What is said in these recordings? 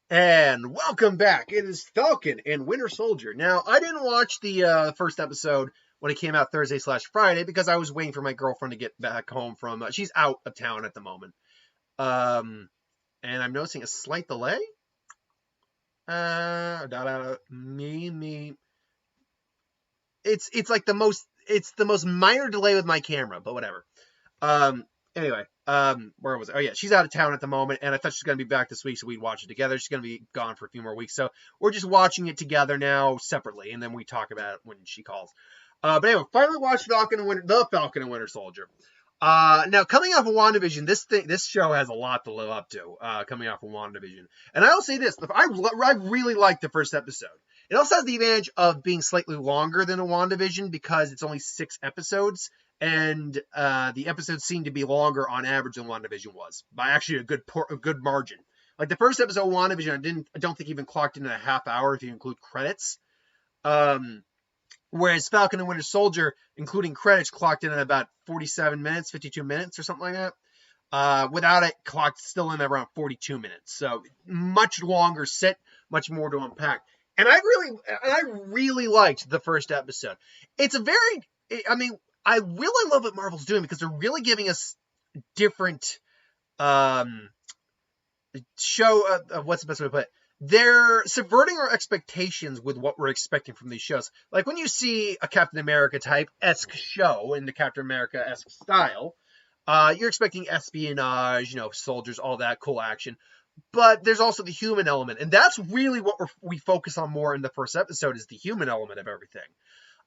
And welcome back. It is Falcon and Winter Soldier. Now, I didn't watch the first episode when it came out Thursday/Friday because I was waiting for my girlfriend to get back home from. She's out of town at the moment. Um, and I'm noticing a slight delay. Me. It's like the most minor delay with my camera, but whatever. Um, anyway, where was it? Oh yeah, she's out of town at the moment, and I thought she's gonna be back this week, so we'd watch it together. She's gonna be gone for a few more weeks, so we're just watching it together now separately, and then we talk about it when she calls. But anyway, finally watched the Falcon and Winter Soldier. Now coming off of WandaVision, this show has a lot to live up to. Coming off of WandaVision, and I'll say this: I really liked the first episode. It also has the advantage of being slightly longer than a WandaVision because it's only 6 episodes, and the episodes seem to be longer on average than WandaVision was by actually a good margin. Like the first episode of WandaVision, I don't think even clocked in a half hour if you include credits. Whereas Falcon and Winter Soldier, including credits, clocked in at about 47 minutes, 52 minutes, or something like that. Without it, clocked still in at around 42 minutes. So much longer sit, much more to unpack. And I really liked the first episode. I really love what Marvel's doing because they're really giving us different show. What's the best way to put it? They're subverting our expectations with what we're expecting from these shows. Like when you see a Captain America type-esque show in the Captain America-esque style, you're expecting espionage, soldiers, all that cool action. But there's also the human element, and that's really what we focus on more in the first episode is the human element of everything.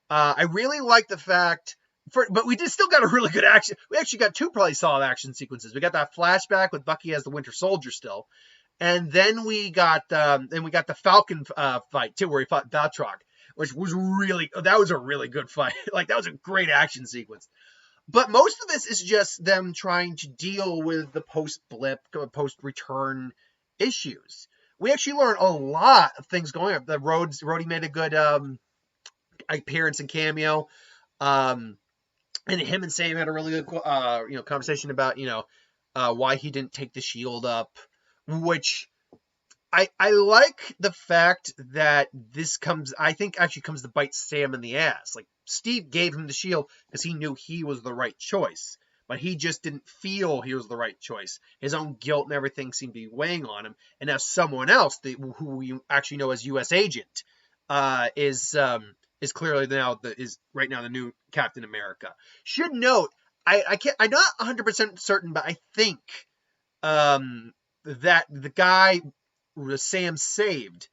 I really like the fact, but we still got a really good action. We actually got two probably solid action sequences. We got that flashback with Bucky as the Winter Soldier still, and then we got the Falcon fight too, where he fought Batroc, which was that was a really good fight. Like that was a great action sequence. But most of this is just them trying to deal with the post-blip, post-return issues. We actually learn a lot of things going on. Rhodey made a good appearance and cameo. And him and Sam had a really good conversation about why he didn't take the shield up, which I like the fact that this comes to bite Sam in the ass. Like Steve gave him the shield because he knew he was the right choice, but he just didn't feel he was the right choice. His own guilt and everything seemed to be weighing on him, and now someone else who we actually know as U.S. Agent is clearly right now the new Captain America. Should note, I'm not 100% certain, but I think that the guy Sam saved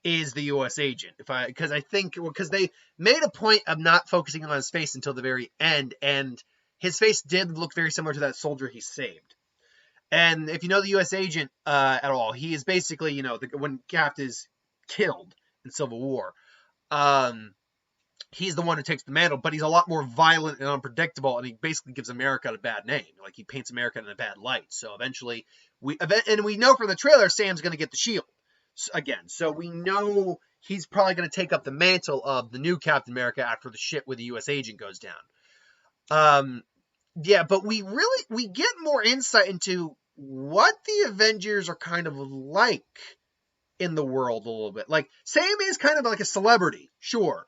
is the U.S. agent. Because they made a point of not focusing on his face until the very end, and his face did look very similar to that soldier he saved. And if you know the U.S. agent at all, he is basically, when Cap is killed in Civil War, he's the one who takes the mantle, but he's a lot more violent and unpredictable, and he basically gives America a bad name. Like, he paints America in a bad light. So eventually, we know from the trailer, Sam's going to get the shield again. So we know he's probably going to take up the mantle of the new Captain America after the shit with the U.S. agent goes down. But we get more insight into what the Avengers are kind of like in the world a little bit. Like, Sam is kind of like a celebrity, sure.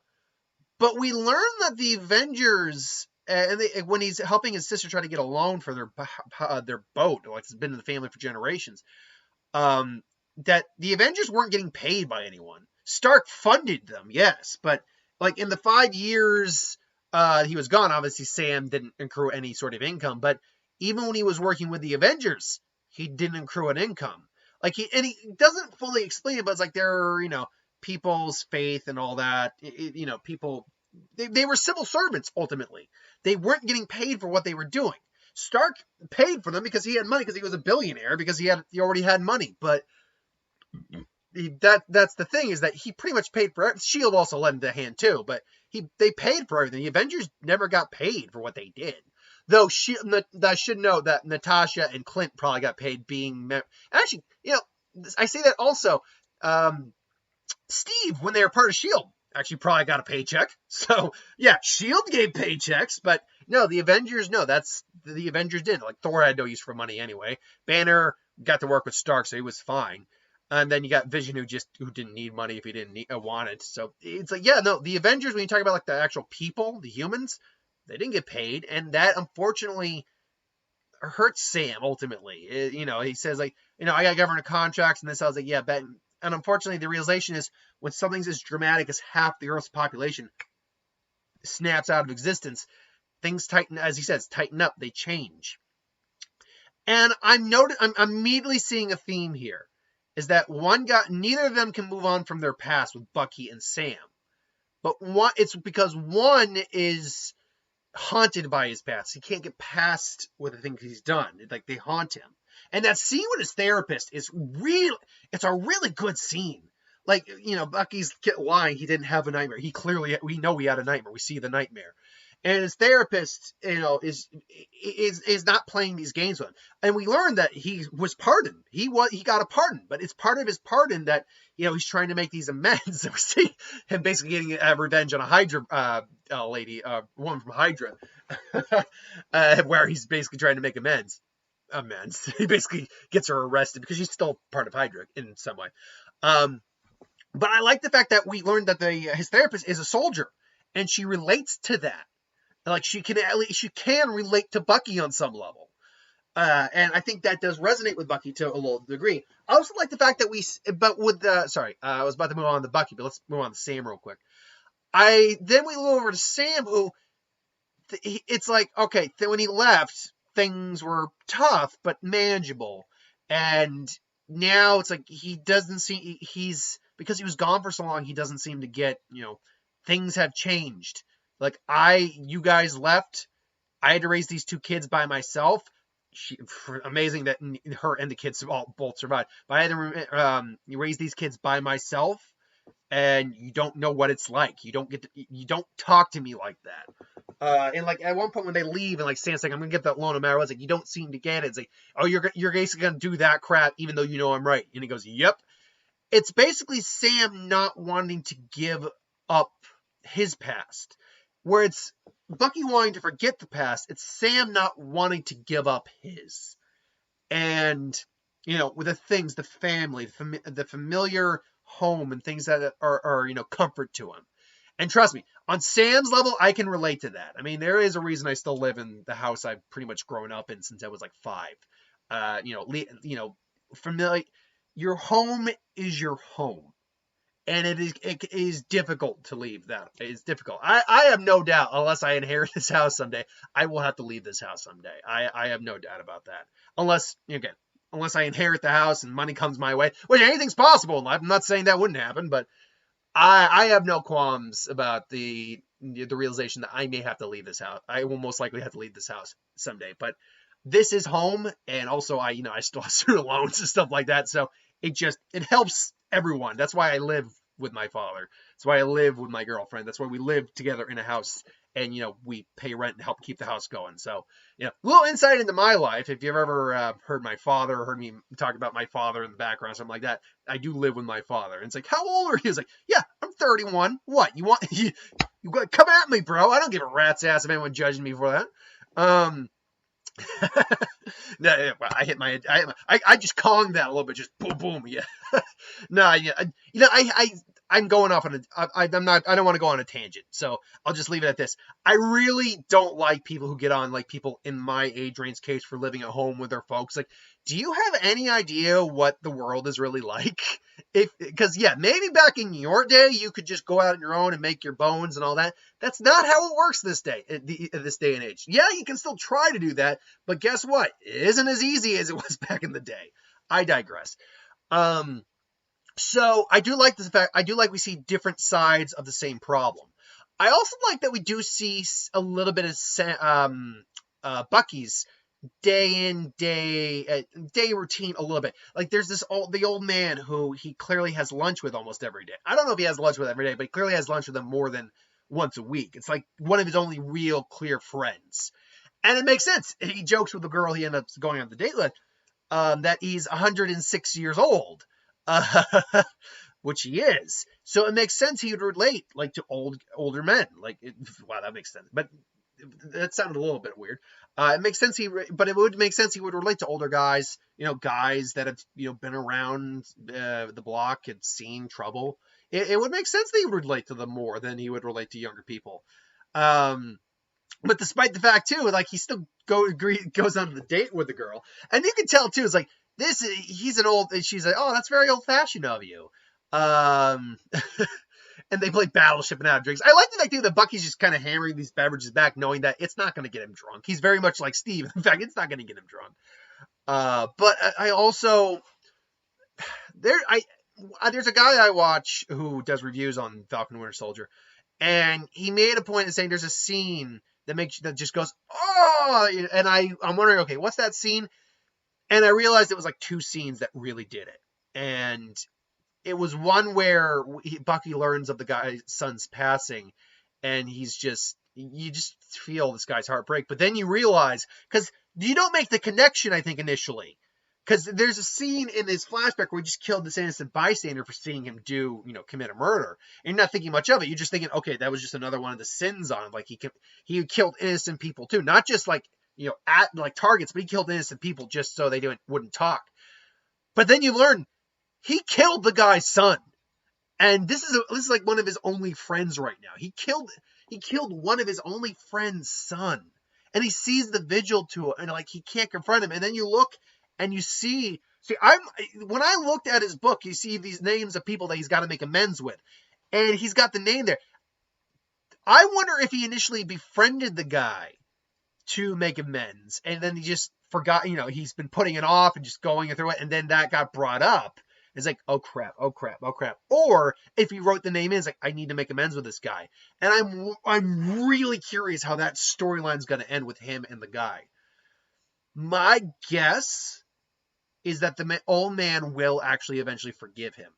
But we learn that the Avengers, when he's helping his sister try to get a loan for their boat, like it's been in the family for generations, that the Avengers weren't getting paid by anyone. Stark funded them, yes, but like in the 5 years he was gone, obviously Sam didn't accrue any sort of income. But even when he was working with the Avengers, he didn't accrue an income. Like he doesn't fully explain it, but it's like there are people's faith and all that. People, they were civil servants ultimately. They weren't getting paid for what they were doing. Stark paid for them because he had money, because he was a billionaire, because he already had money. But that's the thing, is that he pretty much paid for it. Shield also lent a hand too, but they paid for everything. The Avengers never got paid for what they did. Though I should know that Natasha and Clint probably got paid actually, I say that also. Steve, when they were part of S.H.I.E.L.D., actually probably got a paycheck. So, yeah, S.H.I.E.L.D. gave paychecks, but no, the Avengers did. Like, Thor had no use for money anyway. Banner got to work with Stark, so he was fine. And then you got Vision who didn't need money if he didn't want it. So it's like, yeah, no, the Avengers, when you talk about like the actual people, the humans, they didn't get paid, and that unfortunately hurts Sam ultimately. He says like, I got government contracts and this. I was like, yeah, bet. And unfortunately, the realization is when something's as dramatic as half the Earth's population snaps out of existence, things tighten, as he says, tighten up, they change. And I'm immediately seeing a theme here, is that neither of them can move on from their past with Bucky and Sam. But it's because one is haunted by his past. He can't get past what the things he's done. Like, they haunt him. And that scene with his therapist is it's a really good scene. Like, Bucky's lying, he didn't have a nightmare. We know he had a nightmare. We see the nightmare. And his therapist, is not playing these games with him. And we learned that he was pardoned. He got a pardon, but it's part of his pardon that, he's trying to make these amends. We see him basically getting revenge on a Hydra lady, woman from Hydra, where he's basically trying to make amends. He basically gets her arrested because she's still part of Hydra in some way. But I like the fact that we learned that his therapist is a soldier, and she relates to that. Like, she can relate to Bucky on some level. And I think that does resonate with Bucky to a little degree. I also like the fact that I was about to move on to Bucky, but let's move on to Sam real quick. Then we move over to Sam, who, it's like, okay, when he left, things were tough, but manageable. And now it's like, because he was gone for so long, he doesn't seem to get, things have changed. Like, you guys left. I had to raise these two kids by myself. Amazing that her and the kids both survived. But I had to raise these kids by myself, and you don't know what it's like. You don't talk to me like that. And like at one point when they leave, and like Sam's like, I'm gonna get that loan no matter what. It's like, you don't seem to get it. It's like, oh, you're basically gonna do that crap even though you know I'm right. And he goes, yep. It's basically Sam not wanting to give up his past. Where it's Bucky wanting to forget the past, it's Sam not wanting to give up his. And, with the things, the family, the familiar home and things that are comfort to him. And trust me, on Sam's level, I can relate to that. I mean, there is a reason I still live in the house I've pretty much grown up in since I was like 5. Familiar. Your home is your home. And it is difficult to leave that. It's difficult. I have no doubt, unless I inherit this house someday, I will have to leave this house someday. I have no doubt about that. Unless I inherit the house and money comes my way, which anything's possible in life. I'm not saying that wouldn't happen, but I have no qualms about the realization that I may have to leave this house. I will most likely have to leave this house someday. But this is home, and also I still have student loans and stuff like that. So it helps everyone. That's why I live with my father. That's why I live with my girlfriend. That's why we live together in a house, and we pay rent and help keep the house going. So a little insight into my life. If you've ever heard my father or heard me talk about my father in the background, something like that, I do live with my father. And it's like, how old are you? He's like, yeah, I'm 31. What you want? You come at me, bro. I don't give a rat's ass if anyone judging me for that. No, I hit I just conged that a little bit, just boom, boom, yeah. No, yeah, I'm going off on I don't want to go on a tangent, so I'll just leave it at this. I really don't like people who get on, like, people in my age range case for living at home with their folks. Like, do you have any idea what the world is really like? Because maybe back in your day, you could just go out on your own and make your bones and all that. That's not how it works this day and age. Yeah, you can still try to do that, but guess what? It isn't as easy as it was back in the day. I digress. So I do like the fact, we see different sides of the same problem. I also like that we do see a little bit of Bucky's day in, day routine a little bit. Like, there's the old man who he clearly has lunch with almost every day. I don't know if he has lunch with every day, but he clearly has lunch with them more than once a week. It's like one of his only real clear friends. And it makes sense. He jokes with the girl he ended up going on the date with, that he's 106 years old, which he is. So it makes sense he would relate, like, to older men. Like, wow, that makes sense. But that sounded a little bit weird. It makes sense but it would make sense he would relate to older guys, guys that have, been around the block, had seen trouble. It would make sense that he would relate to them more than he would relate to younger people. But despite the fact too, like, he still goes on the date with the girl, and you can tell too, it's like, he's an old, and she's like, oh, that's very old fashioned of you. And they play Battleship and have drinks. I like the fact too that Bucky's just kind of hammering these beverages back, knowing that it's not going to get him drunk. He's very much like Steve. In fact, it's not going to get him drunk. But I also there's a guy I watch who does reviews on Falcon and Winter Soldier, and he made a point of saying there's a scene that just goes, oh, and I'm wondering, okay, what's that scene? And I realized it was like 2 scenes that really did it, and it was one where Bucky learns of the guy's son's passing, and you just feel this guy's heart break. But then you realize, because you don't make the connection, I think, initially. Because there's a scene in his flashback where he just killed this innocent bystander for seeing him commit a murder. And you're not thinking much of it. You're just thinking, okay, that was just another one of the sins on him. Like, he killed innocent people too. Not just like, at like targets, but he killed innocent people just so they wouldn't talk. But then you learn, he killed the guy's son, and this is like one of his only friends right now. He killed one of his only friend's son, and he sees the vigil to it, and like, he can't confront him. And then you look and you see. When I looked at his book, you see these names of people that he's got to make amends with, and he's got the name there. I wonder if he initially befriended the guy to make amends, and then he just forgot. He's been putting it off and just going through it, and then that got brought up. It's like, oh crap. Or if he wrote the name in, it's like, I need to make amends with this guy. And I'm really curious how that storyline's going to end with him and the guy. My guess is that the old man will actually eventually forgive him.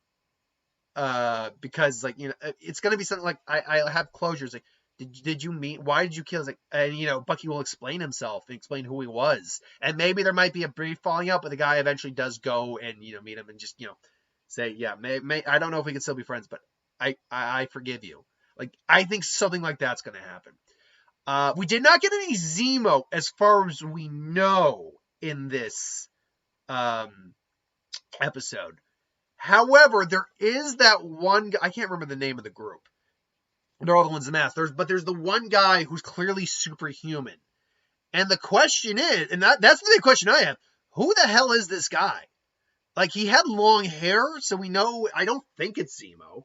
Because, like, it's going to be something like, I have closures. Like, did you meet? Why did you kill? It's like, and Bucky will explain himself and explain who he was, and maybe there might be a brief falling out, but the guy eventually does go and meet him and just say, yeah, I don't know if we can still be friends, but I forgive you. Like, I think something like that's going to happen. We did not get any Zemo as far as we know in this episode. However, there is that one. I can't remember the name of the group. They're all the ones in mask. There's the one guy who's clearly superhuman. And the question is, and that's the big question I have, who the hell is this guy? Like, he had long hair, so we know, I don't think it's Zemo.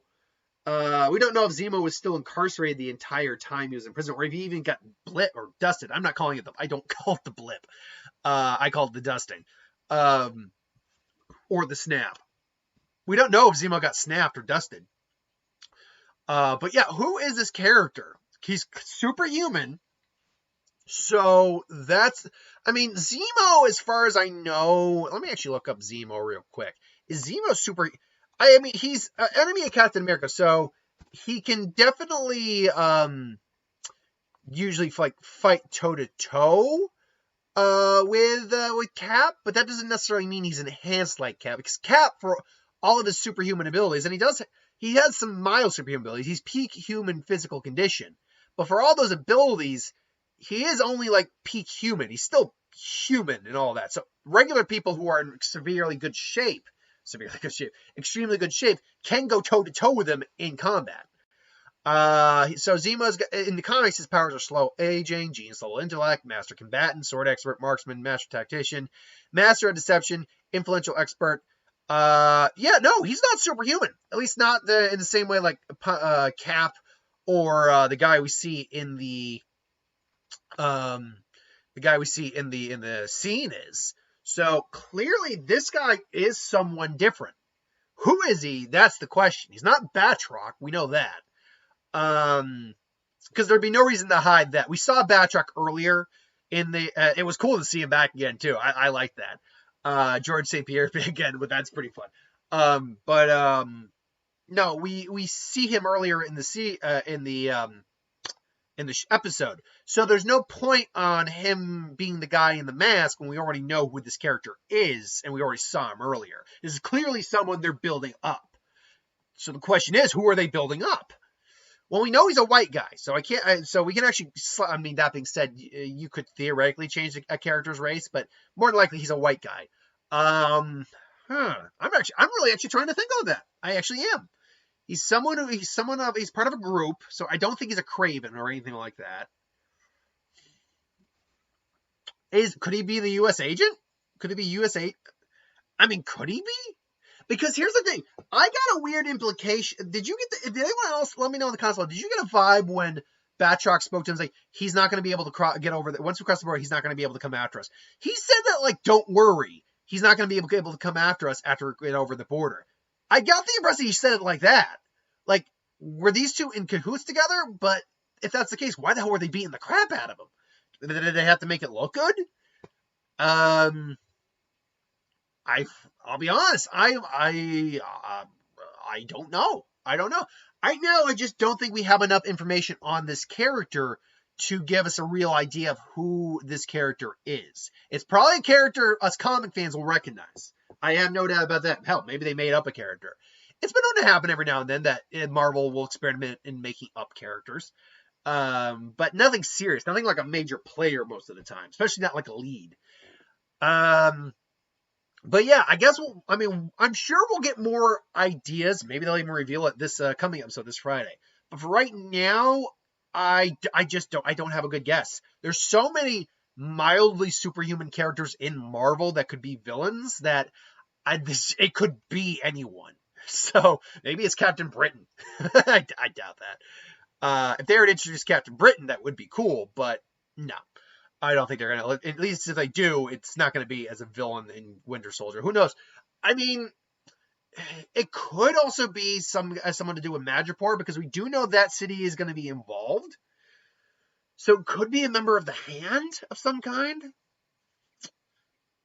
We don't know if Zemo was still incarcerated the entire time he was in prison, or if he even got blip or dusted. I'm not calling it I don't call it the blip. I call it the dusting. Or the snap. We don't know if Zemo got snapped or dusted. But yeah, who is this character? He's superhuman. So Zemo, as far as I know, let me actually look up Zemo real quick. Is Zemo super? He's an enemy of Captain America, so he can definitely usually fight toe to toe with Cap, but that doesn't necessarily mean he's enhanced like Cap, because Cap, for all of his superhuman abilities, and he has some mild superhuman abilities. He's peak human physical condition. But for all those abilities, he is only like peak human. He's still human and all that. So regular people who are in extremely good shape, can go toe-to-toe with him in combat. So Zemo's, in the comics, his powers are slow aging, genius level intellect, master combatant, sword expert, marksman, master tactician, master of deception, influential expert. He's not superhuman. At least not in the same way like Cap or the guy we see in the scene is. So clearly this guy is someone different. Who is he? That's the question. He's not Batroc. We know that. Because there'd be no reason to hide that. We saw Batroc earlier in the. It was cool to see him back again too. I like that. George St. Pierre again, but that's pretty fun. No, we see him earlier in the episode. So there's no point on him being the guy in the mask when we already know who this character is, and we already saw him earlier. This is clearly someone they're building up. So the question is, who are they building up? Well, we know he's a white guy, so I can't. So we can actually. I mean, that being said, you could theoretically change a character's race, but more than likely he's a white guy. I'm really actually trying to think of that. I actually am. He's part of a group, so I don't think he's a Craven or anything like that. Could he be the U.S. agent? Could he be USA? I mean, could he be? Because here's the thing, I got a weird implication. Did anyone else, let me know in the console, did you get a vibe when Batroc spoke to him, like, he's not going to be able to get over, once we cross the border, he's not going to be able to come after us. He said that, like, don't worry, he's not going to be able to come after us after we get over the border. I got the impression he said it like that. Like, were these two in cahoots together? But if that's the case, why the hell were they beating the crap out of him? Did they have to make it look good? I'll be honest. I don't know. I don't know. Right now, I just don't think we have enough information on this character to give us a real idea of who this character is. It's probably a character us comic fans will recognize. I have no doubt about that. Hell, maybe they made up a character. It's been known to happen every now and then that Marvel will experiment in making up characters. But nothing serious. Nothing like a major player most of the time. Especially not like a lead. But yeah, I guess I'm sure we'll get more ideas. Maybe they'll even reveal it this coming episode this Friday. But for right now, I don't have a good guess. There's so many mildly superhuman characters in Marvel that could be villains that it could be anyone. So maybe it's Captain Britain. I doubt that. If they were to introduce Captain Britain, that would be cool. But no. I don't think they're going to, at least if they do, it's not going to be as a villain in Winter Soldier. Who knows? I mean, it could also be someone to do with Madripoor, because we do know that city is going to be involved. So it could be a member of the Hand of some kind.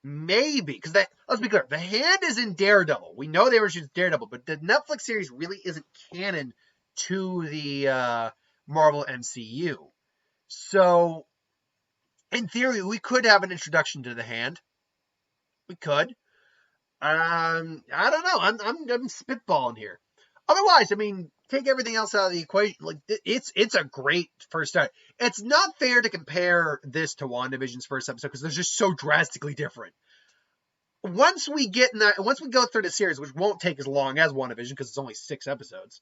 Maybe, because let's be clear, the Hand is in Daredevil. We know they were shooting Daredevil, but the Netflix series really isn't canon to the Marvel MCU. So in theory, we could have an introduction to the Hand. We could. I don't know. I'm spitballing here. Otherwise, I mean, take everything else out of the equation. Like, it's a great first start. It's not fair to compare this to WandaVision's first episode because they're just so drastically different. Once we go through the series, which won't take as long as WandaVision because it's only 6 episodes,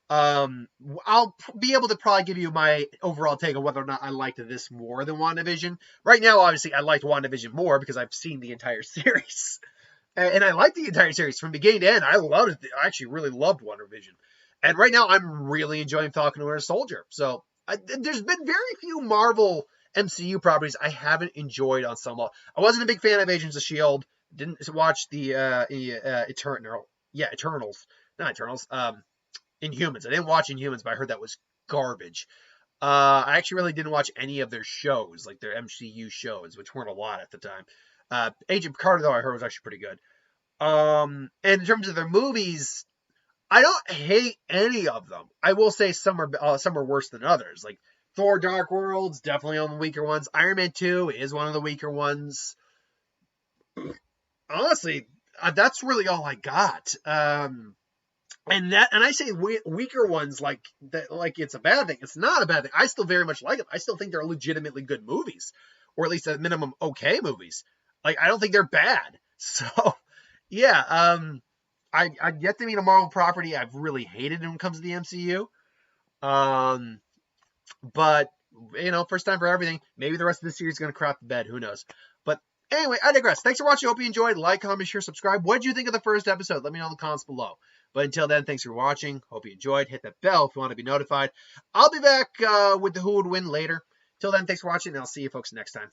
I'll be able to probably give you my overall take on whether or not I liked this more than WandaVision. Right now, obviously, I liked WandaVision more because I've seen the entire series. And I liked the entire series from beginning to end. I loved it. I actually really loved WandaVision. And right now, I'm really enjoying Falcon and Winter Soldier. So there's been very few Marvel MCU properties I haven't enjoyed on some level. I wasn't a big fan of Agents of S.H.I.E.L.D. Didn't watch the Eternals. Not Eternals. Inhumans. I didn't watch Inhumans, but I heard that was garbage. I actually really didn't watch any of their shows, like their MCU shows, which weren't a lot at the time. Agent Carter, though, I heard was actually pretty good. And in terms of their movies, I don't hate any of them. I will say some are worse than others. Like Thor: Dark World's definitely on the weaker ones. Iron Man 2 is one of the weaker ones. Honestly, that's really all I got. And I say weaker ones like that, like it's a bad thing. It's not a bad thing. I still very much like them. I still think they're legitimately good movies, or at least at minimum okay movies. Like I don't think they're bad. So yeah, I've yet to meet a Marvel property I've really hated when it comes to the MCU. But first time for everything. Maybe the rest of the series is going to crap the bed. Who knows? But anyway, I digress. Thanks for watching. Hope you enjoyed. Like, comment, share, subscribe. What did you think of the first episode? Let me know in the comments below. But until then, thanks for watching. Hope you enjoyed. Hit that bell if you want to be notified. I'll be back with the Who Would Win later. Till then, thanks for watching, and I'll see you folks next time.